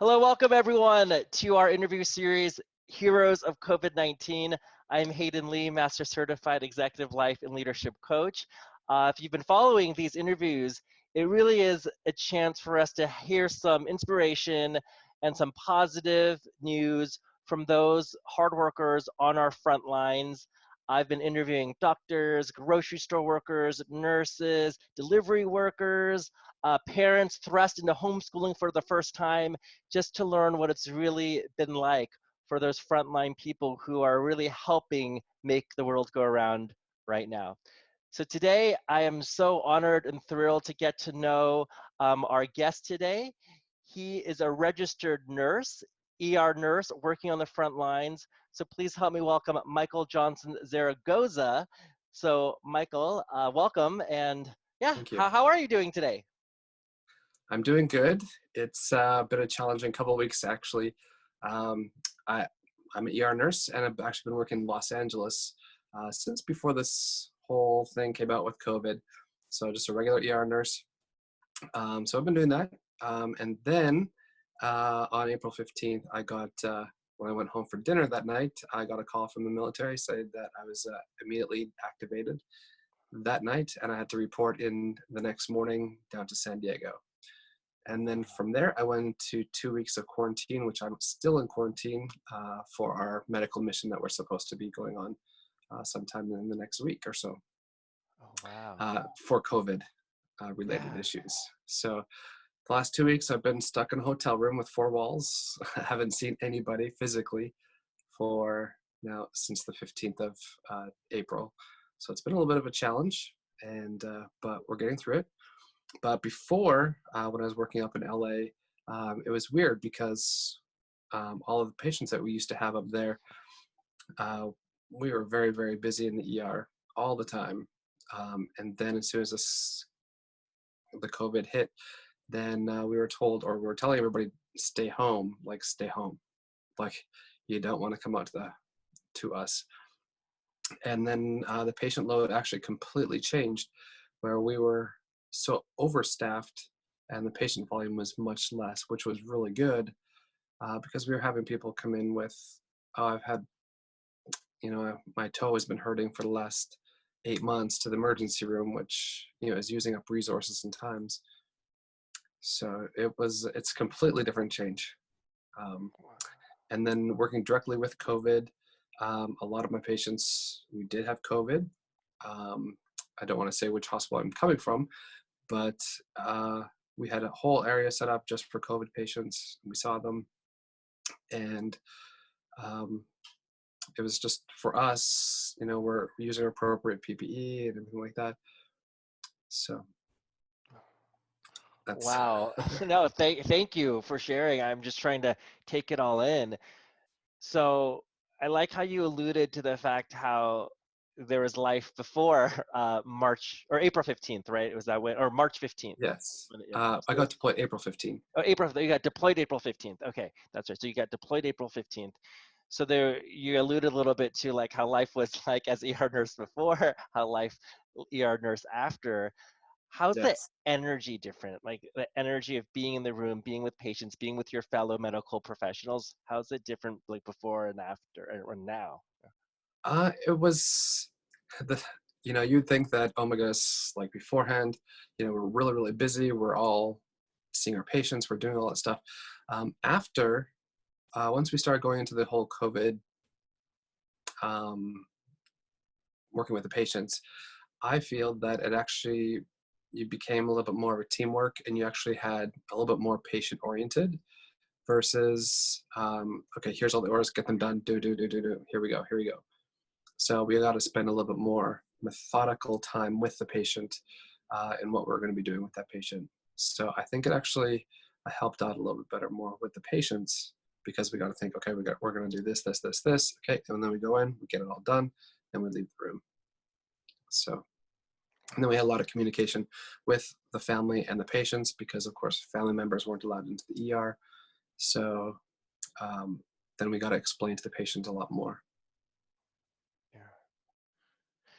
Hello, welcome everyone to our interview series, Heroes of COVID-19. I'm Hayden Lee, Master Certified Executive Life and Leadership Coach. If you've been following these interviews, it really is a chance for us to hear some inspiration and some positive news from those hard workers on our front lines. I've been interviewing doctors, grocery store workers, nurses, delivery workers, parents thrust into homeschooling for the first time, just to learn what it's really been like for those frontline people who are really helping make the world go around right now. So today, I am so honored and thrilled to get to know our guest today. He is a registered nurse, ER nurse, working on the front lines. So please help me welcome Michael Johnson-Zaragoza. So Michael, welcome. And yeah, Thank you. how are you doing today? I'm doing good. It's been a challenging couple of weeks, actually. Um, I, I'm an ER nurse, and I've actually been working in Los Angeles since before this whole thing came out with COVID. So just a regular ER nurse. So I've been doing that. And then on April 15th, when I went home for dinner that night, I got a call from the military saying that I was immediately activated that night, and I had to report in the next morning down to San Diego. And then from there, I went to 2 weeks of quarantine, which I'm still in quarantine for our medical mission that we're supposed to be going on sometime in the next week or so Oh, wow. for COVID related Yeah. issues. So the last 2 weeks, I've been stuck in a hotel room with four walls. I haven't seen anybody physically for now since the 15th of April. So it's been a little bit of a challenge, and but we're getting through it. But before, when I was working up in LA, it was weird because all of the patients that we used to have up there, we were very, very busy in the ER all the time. And then as soon as the COVID hit, then we were told, or we were telling everybody, stay home, like stay home. Like you don't want to come out to us. And then the patient load actually completely changed, where we were so overstaffed and the patient volume was much less, which was really good because we were having people come in with, oh, I've had, my toe has been hurting for the last 8 months, to the emergency room, which, is using up resources and times. So it's a completely different change. And then working directly with COVID, a lot of my patients, we did have COVID. I don't want to say which hospital I'm coming from, but we had a whole area set up just for COVID patients. We saw them, and it was just for us, we're using appropriate PPE and everything like that. So that's, Wow. No, thank you for sharing. I'm just trying to take it all in. So I like how you alluded to the fact how there was life before March or April 15th, right? Was that when, or March 15th? yes. Yeah. I got deployed April 15th. Oh, you got deployed April 15th. Okay, that's right. So you got deployed April 15th. So there, you alluded a little bit to like how life was like as ER nurse before, how life ER nurse after. How's the Yes. energy different? Like the energy of being in the room, being with patients, being with your fellow medical professionals. How's it different like before and after or now? It was the, you'd think that, oh my gosh, like beforehand, we're really, really busy. We're all seeing our patients. We're doing all that stuff. After, once we started going into the whole COVID, um, working with the patients, I feel that it actually, you became a little bit more of a teamwork, and you actually had a little bit more patient oriented versus, okay, here's all the orders, get them done, do. Here we go. So we got to spend a little bit more methodical time with the patient and what we're going to be doing with that patient. So I think it actually helped out a little bit better more with the patients, because we got to think, okay, we're going to do this. Okay. And then we go in, we get it all done, and we leave the room. So, and then we had a lot of communication with the family and the patients, because of course family members weren't allowed into the ER. So then we got to explain to the patient a lot more. Yeah.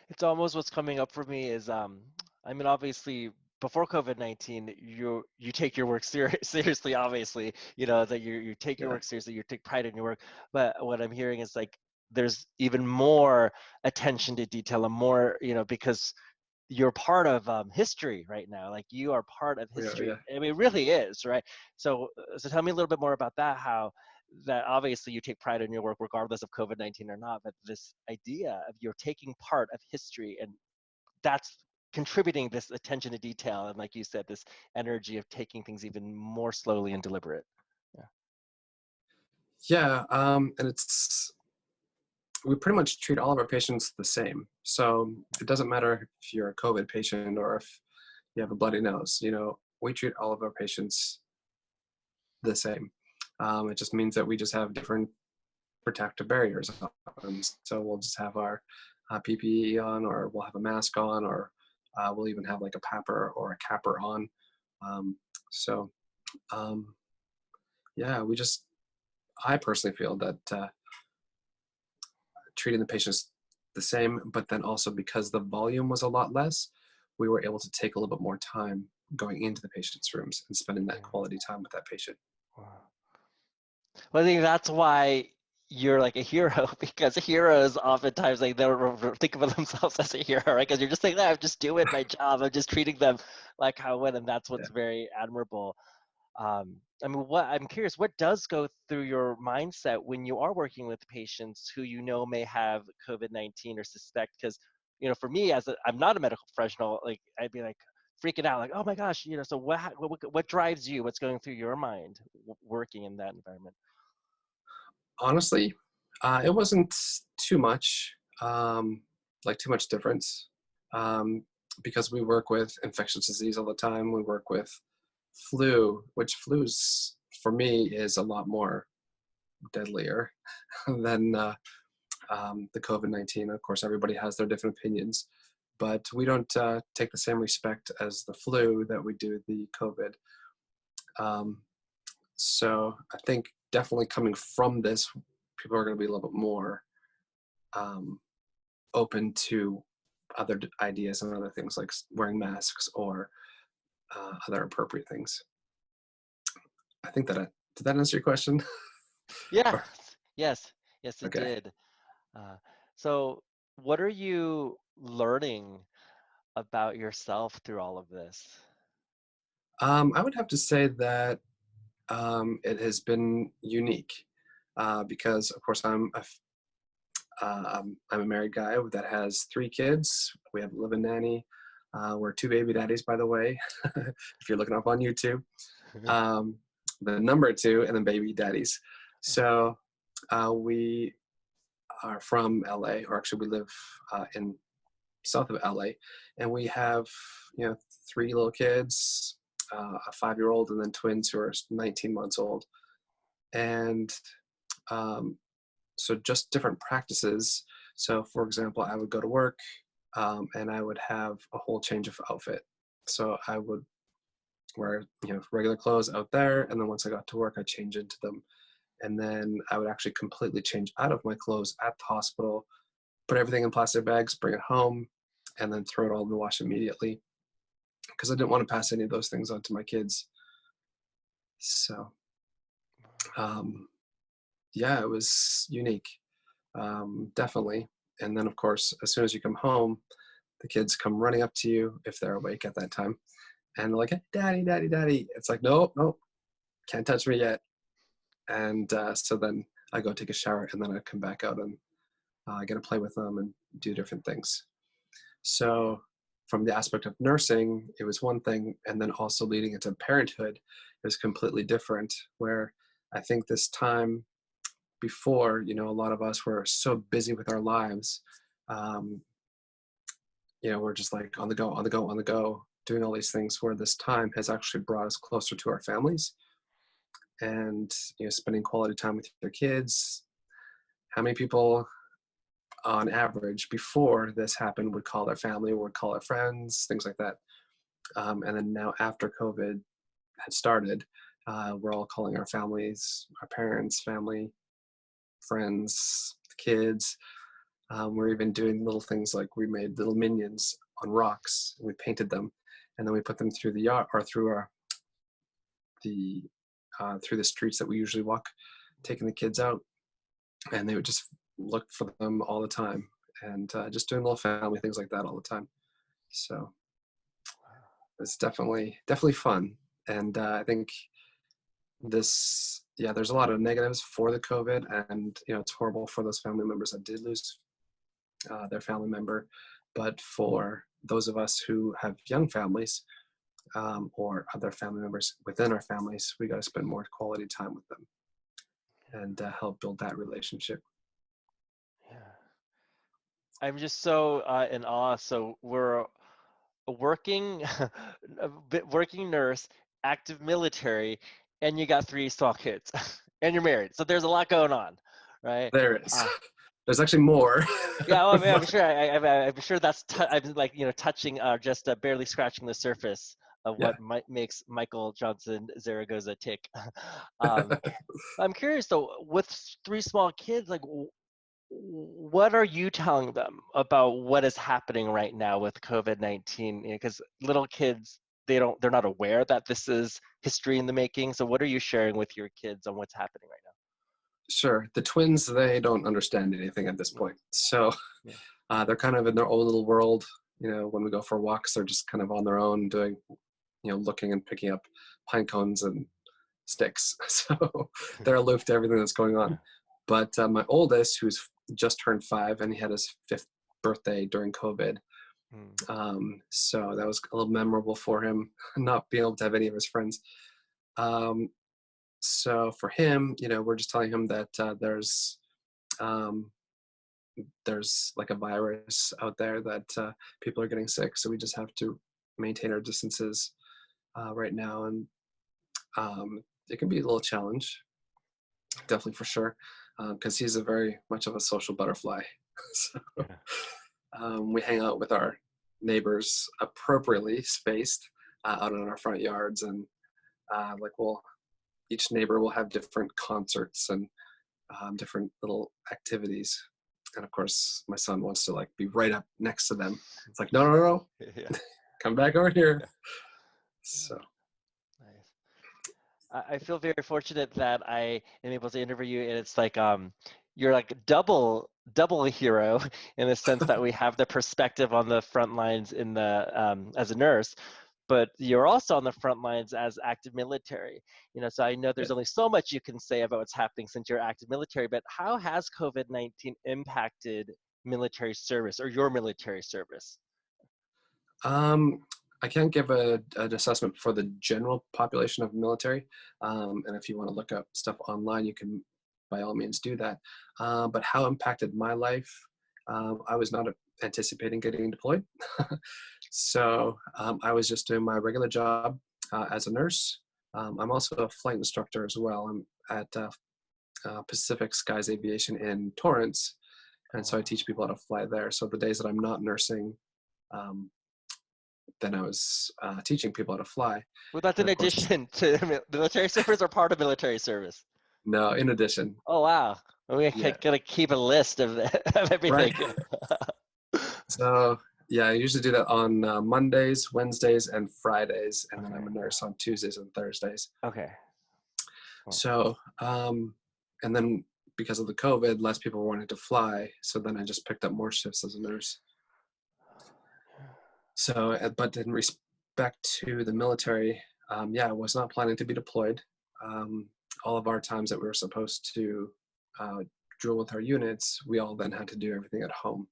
It's almost what's coming up for me is I mean obviously before COVID-19, you take your work seriously, obviously, that you take your Yeah, work seriously, you take pride in your work. But what I'm hearing is like there's even more attention to detail and more, because you're part of history right now. Like you are part of yeah, history. yeah. I mean, it really is, right? So tell me a little bit more about that. How that obviously you take pride in your work, regardless of COVID-19 or not. But this idea of you're taking part of history, and that's contributing this attention to detail, and like you said, this energy of taking things even more slowly and deliberate. Yeah. Yeah, and it's we pretty much treat all of our patients the same. So it doesn't matter if you're a COVID patient or if you have a bloody nose. We treat all of our patients the same. It just means that we just have different protective barriers on. So we'll just have our PPE on, or we'll have a mask on, or we'll even have like a PAPR or a capper on. Um, so um, yeah, I personally feel that treating the patients the same, but then also because the volume was a lot less, we were able to take a little bit more time going into the patient's rooms and spending that Yeah. quality time with that patient. Wow. Well, I think that's why you're like a hero, because heroes oftentimes like they don't think of themselves as a hero, right? Because you're just saying, "No, I'm just doing my job. I'm just treating them like how I would," and that's Yeah. what's very admirable. I mean, what I'm curious, what does go through your mindset when you are working with patients who may have COVID-19 or suspect? Because for me, I'm not a medical professional, like I'd be like freaking out, like, oh my gosh, So what drives you? What's going through your mind working in that environment? Honestly, it wasn't too much, too much difference, um, because we work with infectious disease all the time. We work with flu, which flu's for me is a lot more deadlier than the COVID-19. Of course, everybody has their different opinions, but we don't take the same respect as the flu that we do the COVID. Um, so I think definitely coming from this, people are going to be a little bit more um, open to other ideas and other things like wearing masks or other appropriate things. I think did that answer your question? Yeah, yes, yes, it Okay. did. Uh, so, what are you learning about yourself through all of this? I would have to say that it has been unique because, of course, I'm a married guy that has 3 kids. We have a live-in nanny. We're 2 baby daddies, by the way, if you're looking up on YouTube. Um, the number 2, and then baby daddies. So we are from LA, or actually we live in south of LA, and we have 3 little kids, a 5-year-old, and then twins who are 19 months old. And um, so just different practices. So for example, I would go to work, and I would have a whole change of outfit. So I would wear regular clothes out there, and then once I got to work, I change into them, and then I would actually completely change out of my clothes at the hospital, put everything in plastic bags, bring it home, and then throw it all in the wash immediately because I didn't want to pass any of those things on to my kids. So um, yeah, it was unique, definitely. And then of course, as soon as you come home, the kids come running up to you if they're awake at that time, and they're like, "Hey, daddy, daddy, daddy." It's like, nope, nope, can't touch me yet. And so then I go take a shower, and then I come back out and I get to play with them and do different things. So from the aspect of nursing, it was one thing, and then also leading into parenthood, it was completely different. Where I think this time before, a lot of us were so busy with our lives, um, we're just like on the go, on the go, on the go, doing all these things. Where this time has actually brought us closer to our families, and spending quality time with your kids. How many people on average before this happened would call their family, would call their friends, things like that? And then now after COVID had started, we're all calling our families, our parents, family, friends, kids. We're even doing little things like we made little minions on rocks. We painted them, and then we put them through the yard or the through the streets that we usually walk, taking the kids out, and they would just look for them all the time, and just doing little family things like that all the time. So it's definitely fun, and I think there's a lot of negatives for the COVID, and it's horrible for those family members that did lose their family member, but for those of us who have young families, or other family members within our families, we got to spend more quality time with them and help build that relationship. Yeah. I'm just so in awe. So we're a working, working nurse, active military, and you got three small kids, and you're married. So there's a lot going on, right? There is. Uh, There's actually more. yeah, well, I mean, I'm sure. I'm sure that's. I'm like touching, just barely scratching the surface of Yeah. what makes Michael Johnson-Zaragoza tick. um, I'm curious though, with three small kids, like what are you telling them about what is happening right now with COVID-19? Because little kids, they're not aware that this is history in the making. So what are you sharing with your kids on what's happening right Sure. The twins, they don't understand anything at this now? point. So Yeah. they're kind of in their own little world. When we go for walks, they're just kind of on their own doing, looking and picking up pine cones and sticks. So they're aloof to everything that's going on. But my oldest, who's just turned 5, and he had his 5th birthday during COVID. So that was a little memorable for him, not being able to have any of his friends. So for him, we're just telling him that um, there's like a virus out there that people are getting sick. So we just have to maintain our distances right now. And it can be a little challenge, definitely for sure, because he's a very much of a social butterfly. So we hang out with our neighbors appropriately spaced out in our front yards, and each neighbor will have different concerts and different little activities. And of course, my son wants to be right up next to them. It's like, no, Yeah. come back over here. Yeah. So Nice. I feel very fortunate that I am able to interview you, and it's like you're like double a hero in the sense that we have the perspective on the front lines in the as a nurse, but you're also on the front lines as active military. So I know there's only so much you can say about what's happening since you're active military, but how has COVID-19 impacted military service or your military service? I can't give an assessment for the general population of military. And if you want to look up stuff online, you can by all means do that. But how impacted my life? I was not anticipating getting deployed. So I was just doing my regular job as a nurse. I'm also a flight instructor as well. I'm at Pacific Skies Aviation in Torrance. And so I teach people how to fly there. So the days that I'm not nursing, then I was teaching people how to fly. Well, that's And in of course, addition to military service or part of military service? no, in addition. Oh, wow. We Yeah, gotta keep a list of, of everything. right. So yeah, I usually do that on Mondays, Wednesdays, and Fridays. And then Okay. I'm a nurse on Tuesdays and Thursdays. Okay. Cool. So, and then because of the COVID, less people wanted to fly. So then I just picked up more shifts as a nurse. So, but in respect to the military, yeah, I was not planning to be deployed. All of our times that we were supposed to drill with our units, we all then had to do everything at home.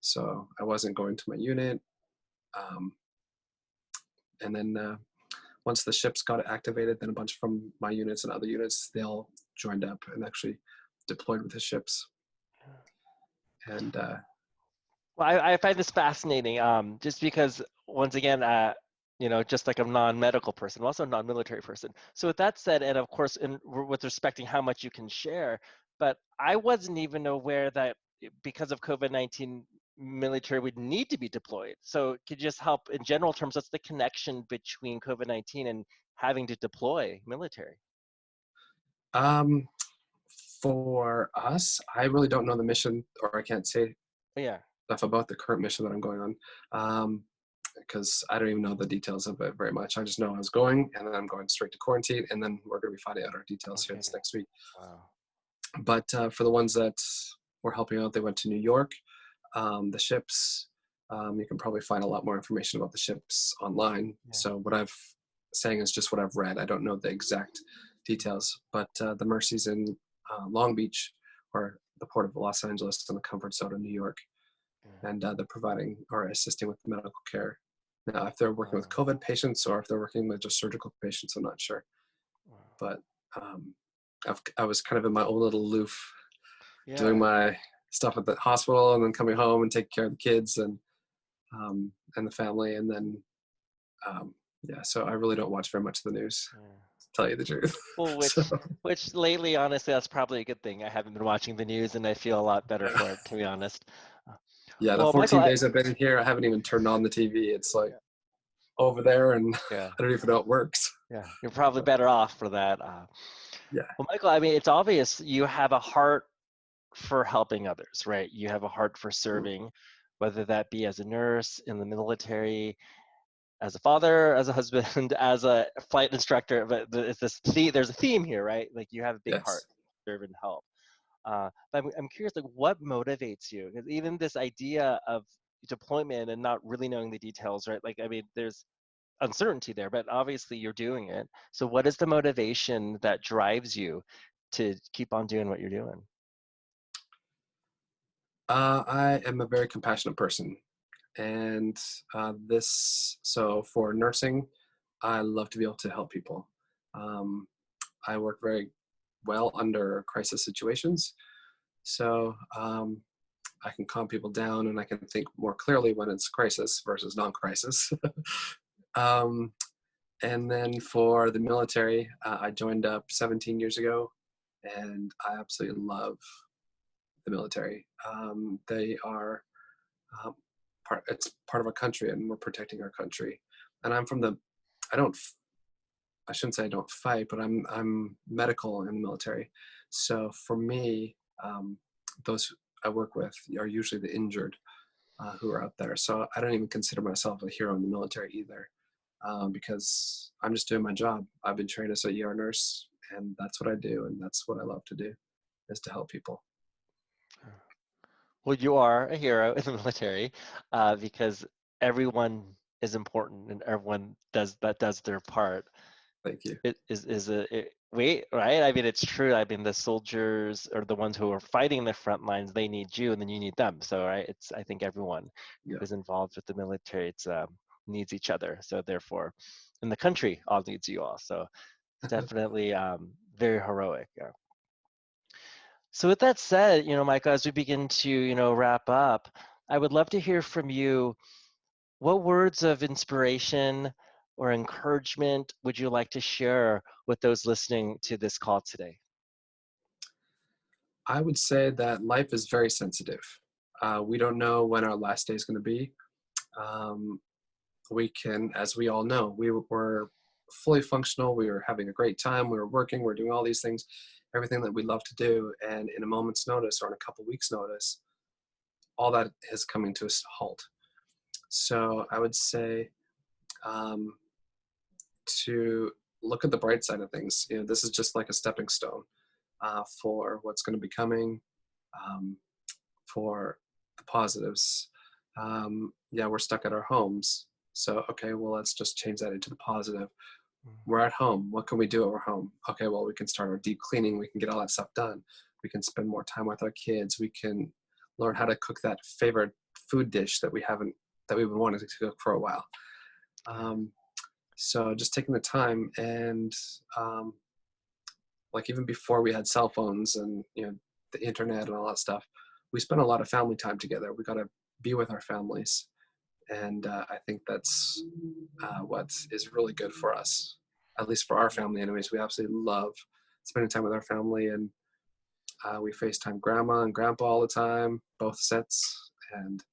So I wasn't going to my unit. And then once the ships got activated, then a bunch from my units and other units, they all joined up and actually deployed with the ships. And Well, I find this fascinating, just because once again, just like a non-medical person, I'm also a non-military person. So with that said, and of course, with respecting how much you can share, but I wasn't even aware that because of COVID-19, military would need to be deployed. So could you just help in general terms, what's the connection between COVID-19 and having to deploy military? um, for us, I really don't know the mission, or I can't say Yeah. stuff about the current mission that I'm going on. because I don't even know the details of it very much. I just know I was going, and then I'm going straight to quarantine, and then we're going to be finding out our details here Okay. this next week. Wow. But for the ones that were helping out, they went to New York. The ships, you can probably find a lot more information about the ships online. Yeah. So what I've saying is just what I've read. I don't know the exact details, but the Mercy's in Long Beach, or the Port of Los Angeles, and the Comfort Zone in New York, Yeah. and they're providing or assisting with medical care. Now, if they're working with Wow. COVID patients or if they're working with just surgical patients, I'm not sure. Wow. But um, I was kind of in my own little loof, doing Yeah. my stuff at the hospital and then coming home and taking care of the kids and the family. And then, yeah, so I really don't watch very much of the news, Yeah. to tell you the truth. Well, So, which lately, honestly, that's probably a good thing. I haven't been watching the news, and I feel a lot better for it, to be honest. Uh, yeah, the Well, Michael, 14 days I've been here, I haven't even turned on the TV. It's like over there, and yeah, I don't even know it works. yeah, you're probably better off for that. Yeah. Well, Michael, I mean, it's obvious you have a heart for helping others, right? You have a heart for serving, whether that be as a nurse, in the military, as a father, as a husband, as a flight instructor. But it's there's a theme here, right? Like you have a big heart Yes. to serve and help. But I'm curious, like, what motivates you? Because even this idea of deployment and not really knowing the details, right? Like, I mean, there's uncertainty there, but obviously you're doing it. So, what is the motivation that drives you to keep on doing what you're doing? I am a very compassionate person. And so for nursing, I love to be able to help people. Um, I work very well under crisis situations. So I can calm people down and I can think more clearly when it's crisis versus non-crisis. um, and then for the military, I joined up 17 years ago, and I absolutely love the military. They are um, it's part of our country, and we're protecting our country. And I'm from the, I don't, I shouldn't say I don't fight, but I'm medical in the military. So for me, those I work with are usually the injured who are out there. So I don't even consider myself a hero in the military either, because I'm just doing my job. I've been trained as a ER nurse, and that's what I do, and that's what I love to do, is to help people. Well, you are a hero in the military because everyone is important and everyone does their part. Thank you. It is wait, right? I mean, it's true. I mean, the soldiers are the ones who are fighting the front lines. They need you, and then you need them. So, right? It's I think everyone Yeah. who's involved with the military, it's needs each other. So therefore, and the country all needs you all. So it's definitely very heroic. Yeah. So with that said, Michael, as we begin to, wrap up, I would love to hear from you. What words of inspiration or encouragement would you like to share with those listening to this call today? I would say that life is very sensitive. We don't know when our last day is going to be. Um, we can, as we all know, we were fully functional. We were having a great time. We were working. We were doing all these things, everything that we love to do. And in a moment's notice or in a couple weeks' notice, all that is coming to a halt. So I would say um, to look at the bright side of things. This is just like a stepping stone for what's going to be coming. Um, for the positives. Yeah, we're stuck at our homes. So, okay, well, let's just change that into the positive. We're at home. What can we do at our home? Okay, well, we can start our deep cleaning. We can get all that stuff done. We can spend more time with our kids. We can learn how to cook that favorite food dish that we've been wanting to cook for a while. So just taking the time and like even before we had cell phones and the internet and all that stuff, we spent a lot of family time together. We got to be with our families, and I think that's what is really good for us, at least for our family. Anyways, we absolutely love spending time with our family, and we FaceTime grandma and grandpa all the time, both sets, and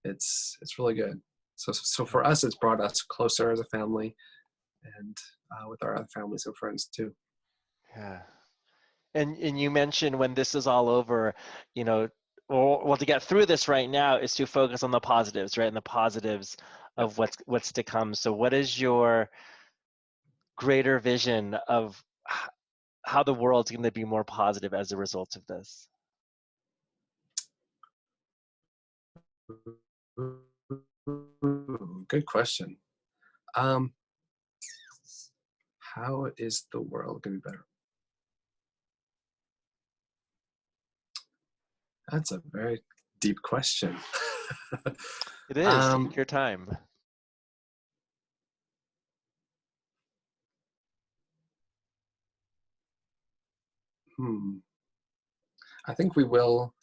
it's really good. So for us, it's brought us closer as a family, and with our other families and friends too. Yeah. And you mentioned when this is all over, you know, well, to get through this right now is to focus on the positives, right? And the positives Yep. of what's to come. So what is your greater vision of how the world's going to be more positive as a result of this? Ooh, good question. Um, how is the world going to be better? That's a very deep question. It is. um, Take your time. hmm. I think we will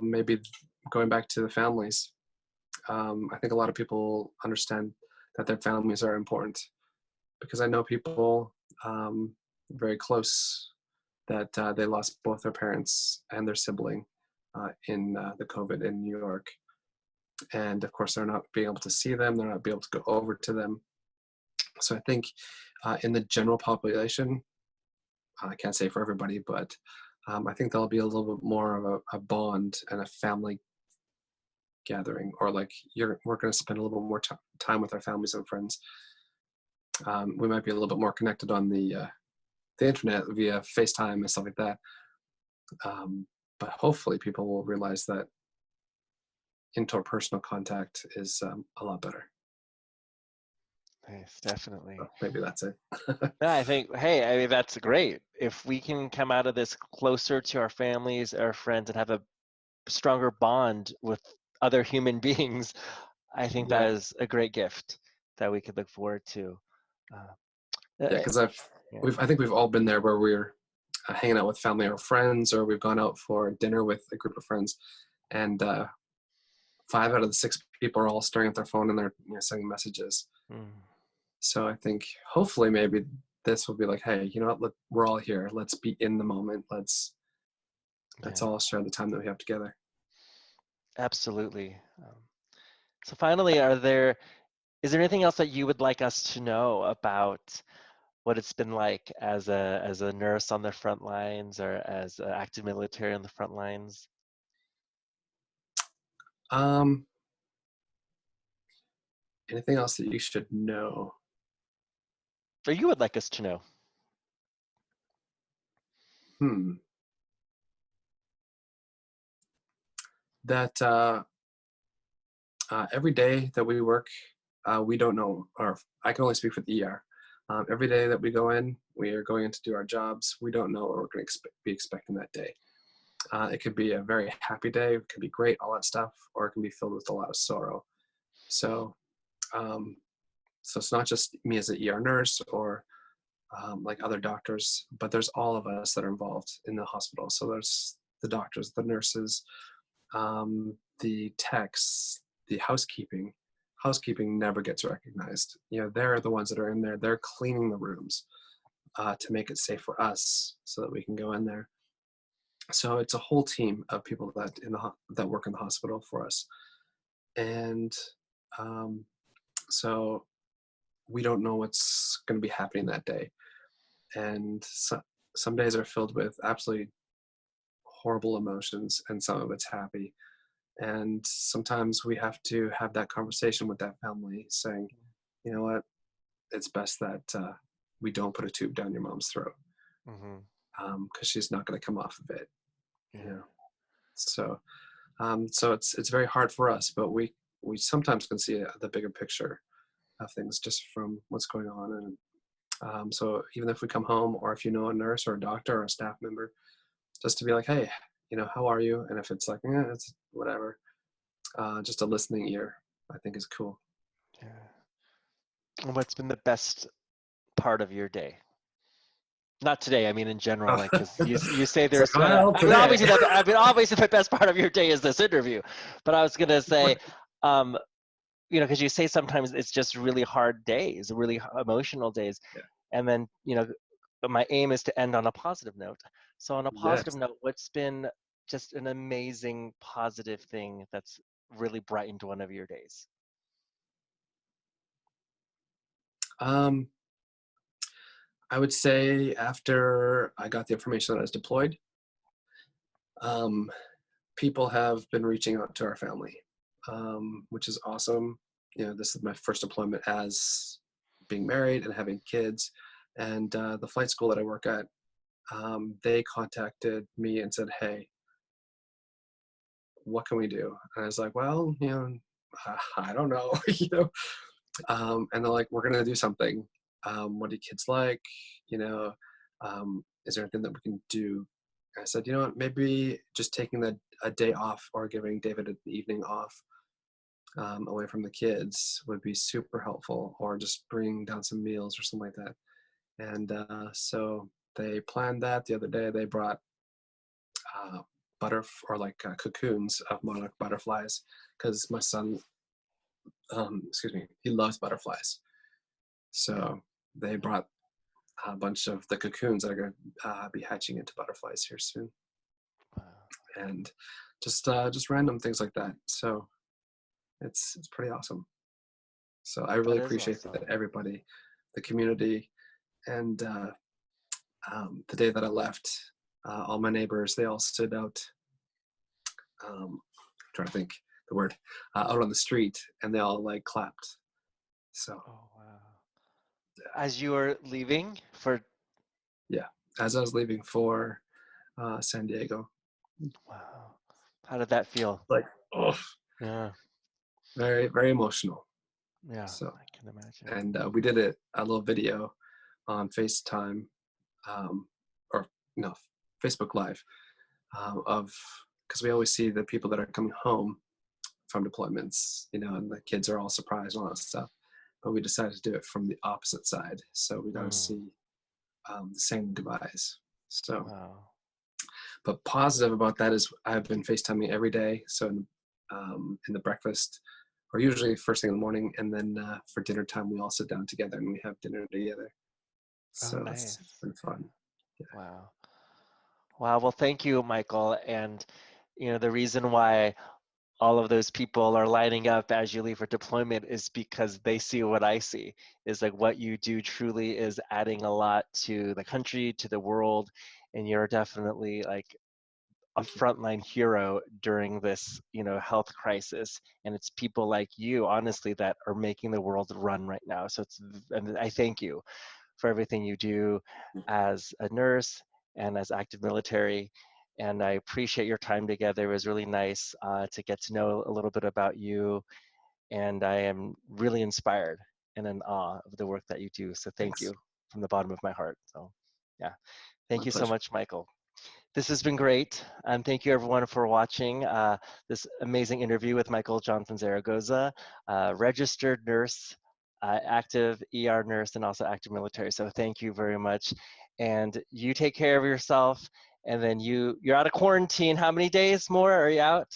maybe going back to the families. I think a lot of people understand that their families are important because I know people very close that they lost both their parents and their sibling in the COVID in New York. And of course, they're not being able to see them, they're not being able to go over to them. So I think in the general population, I can't say for everybody, but I think there'll be a little bit more of a bond and a family gathering, or like we're going to spend a little bit more time with our families and friends. We might be a little bit more connected on the internet via FaceTime and stuff like that. But hopefully people will realize that interpersonal contact is a lot better. Nice, definitely. So maybe that's it. Yeah, I think, hey, I mean, that's great. If we can come out of this closer to our families, our friends, and have a stronger bond with other human beings, I think Yeah, that is a great gift that we could look forward to. yeah, Uh, because yeah. I think we've all been there where we're hanging out with family or friends, or we've gone out for dinner with a group of friends, and 5 out of the 6 people are all staring at their phone and they're sending messages. Mm, So I think hopefully maybe this will be like, hey, you know what? We're all here. Let's be in the moment. Let's yeah, all share the time that we have together. absolutely. So finally, is there anything else that you would like us to know about what it's been like as a nurse on the front lines or as an active military on the front lines? Um, anything else that you should know? Or you would like us to know? Hmm. That every day that we work, we don't know, or I can only speak for the ER. Every day that we go in, we are going in to do our jobs. We don't know what we're going to be expecting that day. It could be a very happy day, it could be great, all that stuff, or it can be filled with a lot of sorrow. So, um, so it's not just me as an ER nurse or like other doctors, but there's all of us that are involved in the hospital. So there's the doctors, the nurses, the techs, the housekeeping. Housekeeping never gets recognized. They're the ones that are in there. They're cleaning the rooms to make it safe for us so that we can go in there. So it's a whole team of people that work in the hospital for us, and um, so we don't know what's going to be happening that day. And some days are filled with absolutely horrible emotions, and some of it's happy. And sometimes we have to have that conversation with that family, saying, you know what, it's best that we don't put a tube down your mom's throat Mm-hmm. because she's not going to come off of it. Yeah. You know, so so it's very hard for us, but we sometimes can see the bigger picture of things just from what's going on. And so even if we come home, or if you know a nurse or a doctor or a staff member, just to be like, hey, how are you? And if it's like, it's whatever, just a listening ear, I think is cool. Yeah. And what's been the best part of your day? Not today. I mean, in general, like because you say It's like, there's been well, I mean, today. obviously the best part of your day is this interview, but I was gonna say, um, because you say sometimes it's just really hard days, really emotional days, Yeah. and then but my aim is to end on a positive note. So on a positive Yes. note, what's been just an amazing positive thing that's really brightened one of your days? Um, I would say after I got the information that I was deployed, um, people have been reaching out to our family. which is awesome. This is my first deployment as being married and having kids. And the flight school that I work at, they contacted me and said, "Hey, what can we do?" And I was like, "Well, I don't know." And they're like, "We're gonna do something. What do you kids like? You know, is there anything that we can do?" And I said, "You know what? Maybe just taking a day off or giving David an evening off away from the kids would be super helpful, or just bring down some meals or something like that." And so they planned that the other day. They brought cocoons of monarch butterflies, because my son, he loves butterflies. So they brought a bunch of the cocoons that are going to be hatching into butterflies here soon, Wow. and just random things like that. So it's pretty awesome. So I really That is appreciate awesome. that everybody, the community, and the day that I left, all my neighbors, they all stood out. I'm trying to think the word, out on the street, and they all like clapped. So Oh, wow. As you were leaving for, yeah, as I was leaving for San Diego, wow. How did that feel? like, oh, Yeah. very, very emotional. Yeah, So, I can imagine. and we did a little video on FaceTime, um, or no, Facebook Live, of, because we always see the people that are coming home from deployments, and the kids are all surprised and all that stuff. But we decided to do it from the opposite side, so we got to Mm, see the same goodbyes. So, wow. but positive about that is I've been FaceTiming every day. So in the breakfast, or usually first thing in the morning, and then for dinner time, we all sit down together and we have dinner together. Oh, So it's nice. been fun. Yeah. Wow. Wow. Well, thank you, Michael. And, the reason why all of those people are lining up as you leave for deployment is because they see what I see, is like what you do truly is adding a lot to the country, to the world. And you're definitely like a Thank you. frontline hero during this, health crisis. And it's people like you, honestly, that are making the world run right now. So and I thank you for everything you do as a nurse and as active military. And I appreciate your time together. It was really nice to get to know a little bit about you. And I am really inspired and in awe of the work that you do. So thank Thanks. you from the bottom of my heart. So yeah, My thank you so pleasure. much, Michael. This has been great. And thank you everyone for watching this amazing interview with Michael Johnson-Zaragoza, registered nurse, active ER nurse, and also active military. So thank you very much. And you take care of yourself. And then you're out of quarantine. How many days more are you out?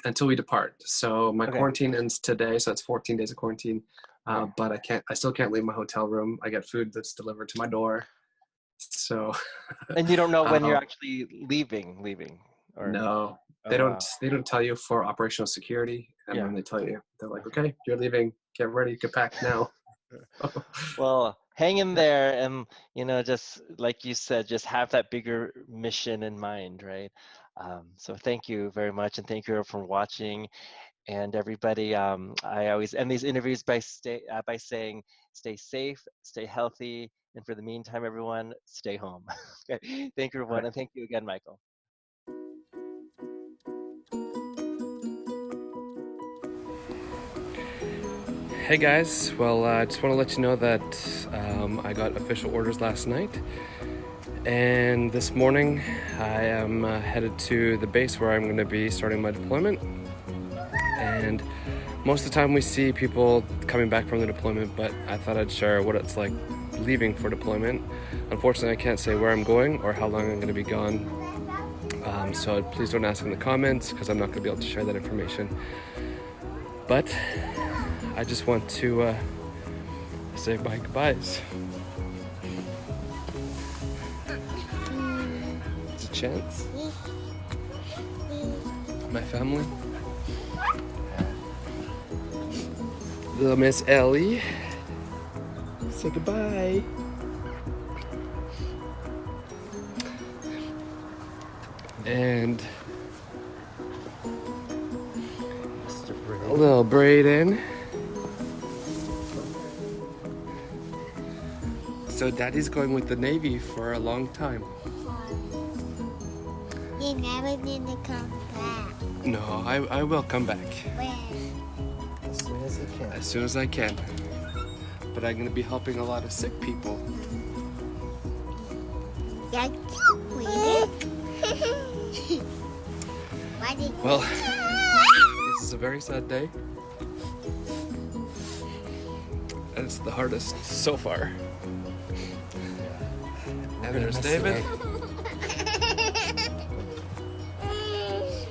Until we depart. So my Okay. quarantine ends today, so it's 14 days of quarantine. Okay. But I still can't leave my hotel room. I get food that's delivered to my door. So And you don't know when you're uh, actually leaving, or, no, oh, they wow. don't tell you for operational security, and Yeah. then they tell you, they're like, Okay. okay, you're leaving, get ready, get packed now. Well, hang in Yeah, there and, just like you said, just have that bigger mission in mind, right? So thank you very much, and thank you for watching. And everybody, I always end these interviews by saying, stay safe, stay healthy, and for the meantime, everyone, stay home. Okay. Thank you, everyone, right. and thank you again, Michael. Hey guys, well, I just want to let you know that I got official orders last night, and this morning I am headed to the base where I'm going to be starting my deployment. And most of the time we see people coming back from the deployment, but I thought I'd share what it's like leaving for deployment. Unfortunately, I can't say where I'm going or how long I'm going to be gone, so please don't ask in the comments because I'm not going to be able to share that information. But I just want to say bye goodbyes. It's a chance. My family. Little Miss Ellie. Say goodbye. And A little braid in. So Daddy's going with the Navy for a long time. You never need to come back. No, I will come back. When? As soon as you can. As soon as I can. But I'm gonna be helping a lot of sick people. Yeah, why did Well, this is a very sad day. And it's the hardest so far. And there's David.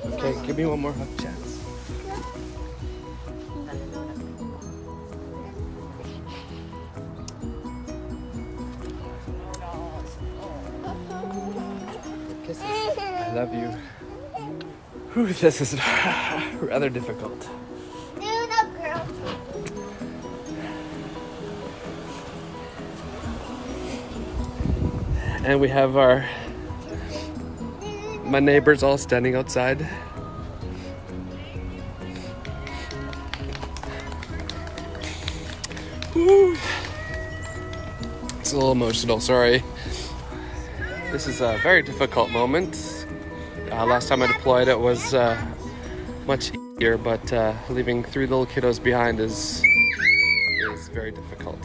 Okay, give me one more hug chance. I love you. Whew, this is rather difficult. girl? And we have my neighbors all standing outside. Woo. It's a little emotional, sorry. This is a very difficult moment. Last time I deployed it was much easier, but leaving 3 little kiddos behind is very difficult.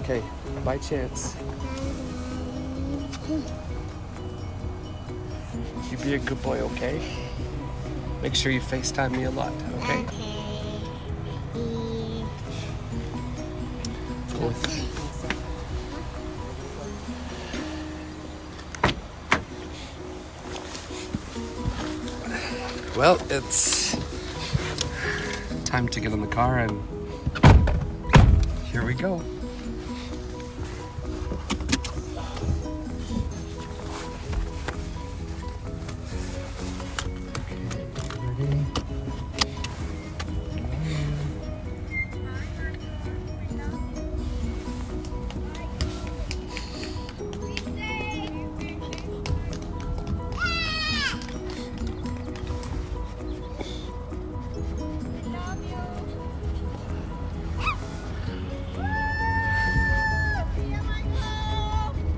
Okay, by chance. You be a good boy, okay? Make sure you FaceTime me a lot, okay? Go with Well, it's time to get in the car and here we go.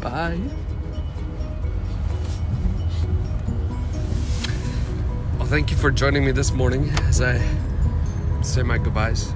Bye. Well, thank you for joining me this morning as I say my goodbyes.